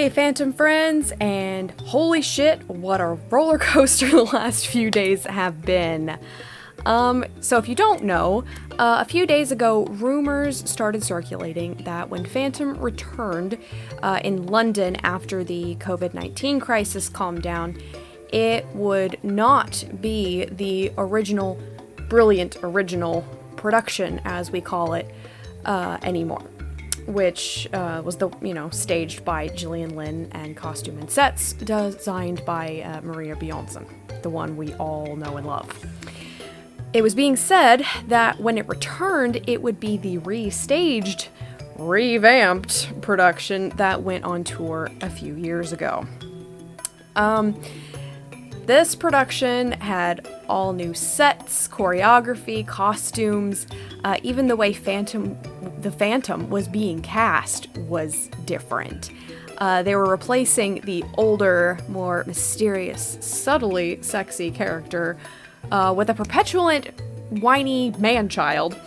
Hey Phantom friends, and holy shit, what a roller coaster the last few days have been. So if you don't know, a few days ago, rumors started circulating that when Phantom returned in London after the COVID-19 crisis calmed down, it would not be the brilliant original production, as we call it, anymore. Which was staged by Gillian Lynn and costume and sets designed by Maria Bjornson, the one we all know and love. It was being said that when it returned, it would be the restaged, revamped production that went on tour a few years ago. This production had all new sets, choreography, costumes, even the way the Phantom was being cast was different. They were replacing the older, more mysterious, subtly sexy character with a perpetuant, whiny man-child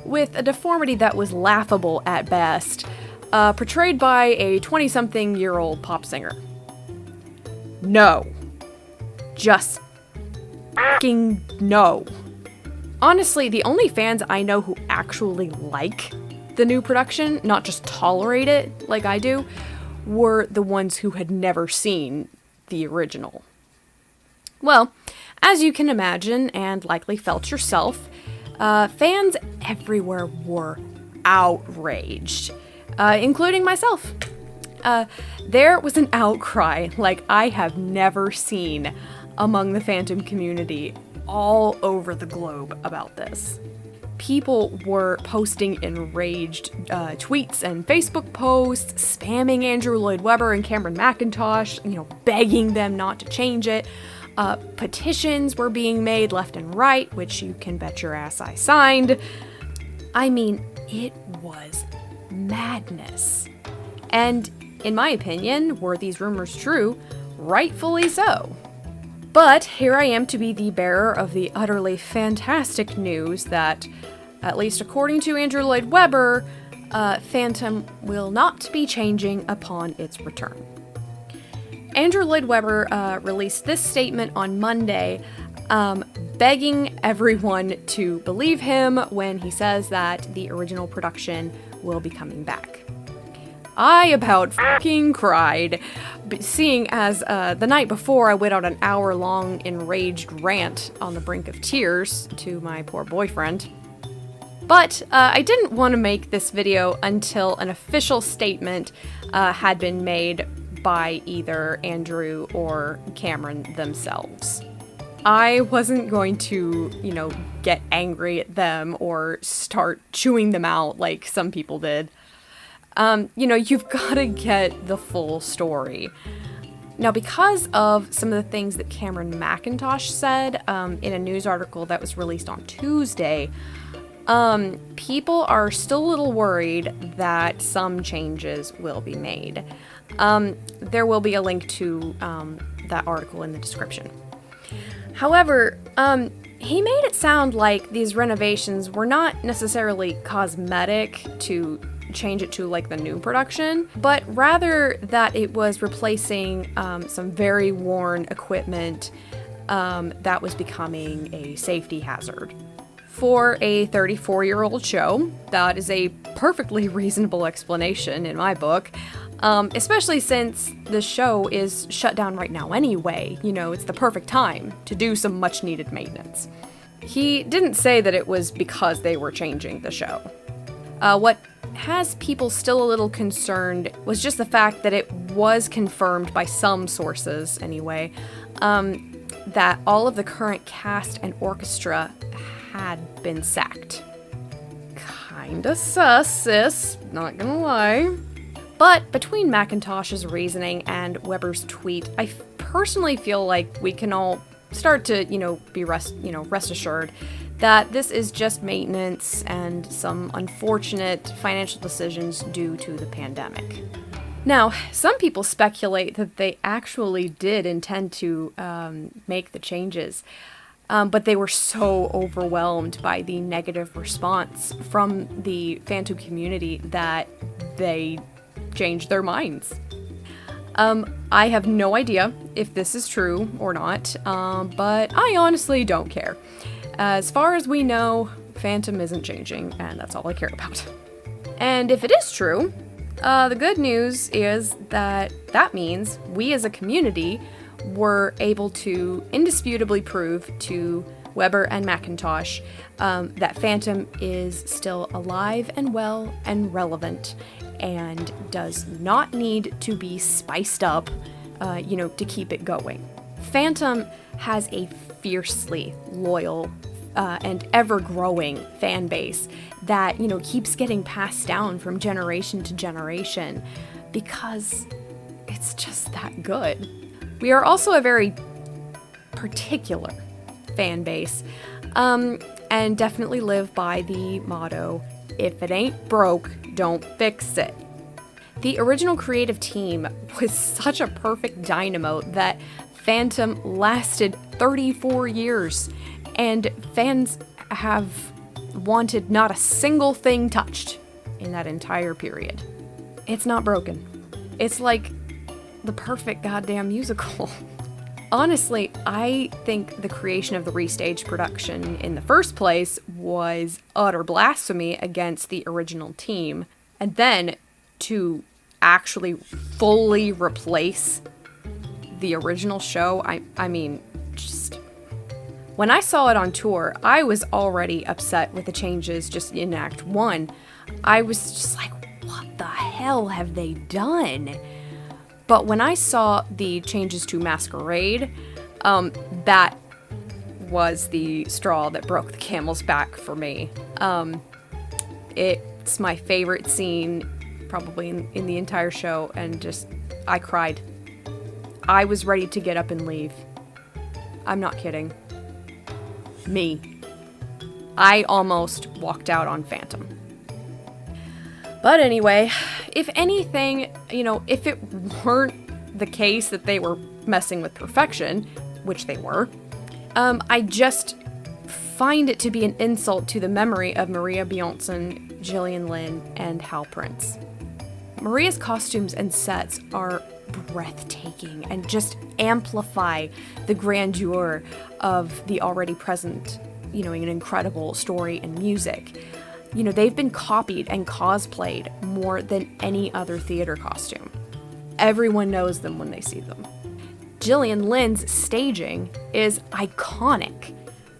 with a deformity that was laughable at best, portrayed by a 20-something-year-old pop singer. No. Just f***ing no. Honestly, the only fans I know who actually like the new production, not just tolerate it like I do, were the ones who had never seen the original. Well, as you can imagine, and likely felt yourself, fans everywhere were outraged, including myself. There was an outcry like I have never seen among the Phantom community all over the globe about this. People were posting enraged tweets and Facebook posts, spamming Andrew Lloyd Webber and Cameron Mackintosh, begging them not to change it. Petitions were being made left and right, which you can bet your ass I signed. I mean, it was madness. And in my opinion, were these rumors true? Rightfully so. But here I am to be the bearer of the utterly fantastic news that, at least according to Andrew Lloyd Webber, Phantom will not be changing upon its return. Andrew Lloyd Webber released this statement on Monday, begging everyone to believe him when he says that the original production will be coming back. I about fucking cried, seeing as the night before I went on an hour-long enraged rant on the brink of tears to my poor boyfriend. But I didn't want to make this video until an official statement had been made by either Andrew or Cameron themselves. I wasn't going to, get angry at them or start chewing them out like some people did. You've got to get the full story. Now, because of some of the things that Cameron Mackintosh said in a news article that was released on Tuesday, people are still a little worried that some changes will be made. There will be a link to that article in the description. However, he made it sound like these renovations were not necessarily cosmetic to change it to like the new production, but rather that it was replacing some very worn equipment that was becoming a safety hazard. For a 34-year-old show, that is a perfectly reasonable explanation in my book, especially since the show is shut down right now anyway. It's the perfect time to do some much-needed maintenance. He didn't say that it was because they were changing the show. What has people still a little concerned was just the fact that it was confirmed by some sources, anyway, that all of the current cast and orchestra had been sacked. Kinda sus, sis, not gonna lie. But between Mackintosh's reasoning and Webber's tweet, I personally feel like we can all start to, be rest assured that this is just maintenance and some unfortunate financial decisions due to the pandemic. Now, some people speculate that they actually did intend to make the changes, but they were so overwhelmed by the negative response from the Phantom community that they changed their minds. I have no idea if this is true or not, but I honestly don't care. As far as we know, Phantom isn't changing, and that's all I care about. And if it is true, the good news is that means we as a community were able to indisputably prove to Weber and Mackintosh that Phantom is still alive and well and relevant and does not need to be spiced up, to keep it going. Phantom has a fiercely loyal and ever-growing fan base that, keeps getting passed down from generation to generation because it's just that good. We are also a very particular fan base, and definitely live by the motto, if it ain't broke, don't fix it. The original creative team was such a perfect dynamo that Phantom lasted 34 years, and fans have wanted not a single thing touched in that entire period. It's not broken. It's like the perfect goddamn musical. Honestly, I think the creation of the restaged production in the first place was utter blasphemy against the original team. And then to actually fully replace the original show, I mean, just... When I saw it on tour, I was already upset with the changes just in Act 1. I was just like, what the hell have they done? But when I saw the changes to Masquerade, that was the straw that broke the camel's back for me. It's my favorite scene, probably in the entire show, and just, I cried. I was ready to get up and leave. I'm not kidding. Me. I almost walked out on Phantom. But anyway, if anything, if it weren't the case that they were messing with perfection, which they were, I just find it to be an insult to the memory of Maria Bjornsson, Gillian Lynne, and Hal Prince. Maria's costumes and sets are breathtaking and just amplify the grandeur of the already present, an incredible story and music. They've been copied and cosplayed more than any other theater costume. Everyone knows them when they see them. Gillian Lynne's staging is iconic.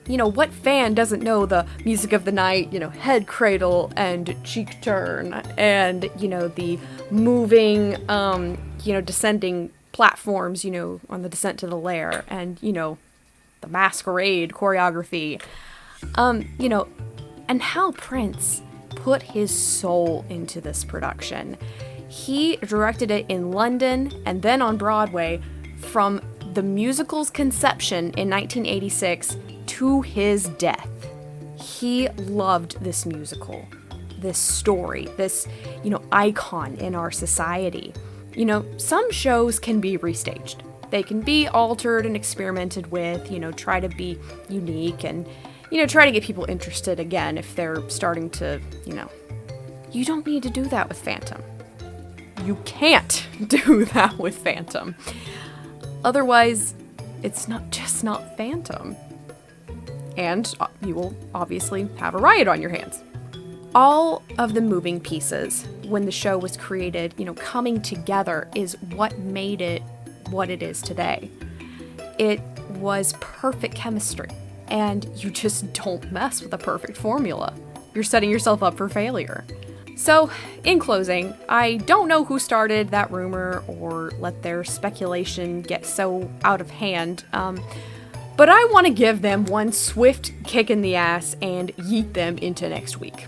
What fan doesn't know the music of the night, head cradle and cheek turn, and, the moving, descending platforms, on the descent to the lair, and, the masquerade choreography. And Hal Prince put his soul into this production. He directed it in London and then on Broadway from the musical's conception in 1986 to his death. He loved this musical, this story, this, icon in our society. Some shows can be restaged. They can be altered and experimented with, try to be unique and, try to get people interested again if they're starting to, You don't need to do that with Phantom. You can't do that with Phantom. Otherwise, it's not Phantom. And you will obviously have a riot on your hands. All of the moving pieces, when the show was created, coming together is what made it what it is today. It was perfect chemistry, and you just don't mess with a perfect formula. You're setting yourself up for failure. So, in closing, I don't know who started that rumor or let their speculation get so out of hand, but I want to give them one swift kick in the ass and yeet them into next week.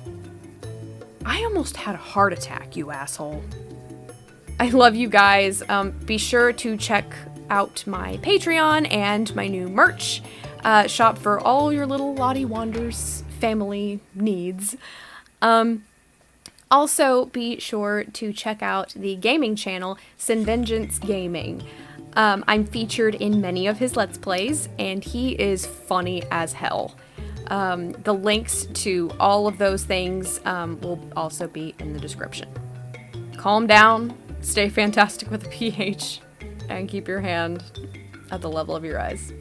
I almost had a heart attack, you asshole. I love you guys. Be sure to check out my Patreon and my new merch shop for all your little Lottie Wanders family needs. Also, be sure to check out the gaming channel, Sin Vengeance Gaming. I'm featured in many of his Let's Plays, and he is funny as hell. The links to all of those things will also be in the description. Calm down, Stay fantastic with a PH and keep your hand at the level of your eyes.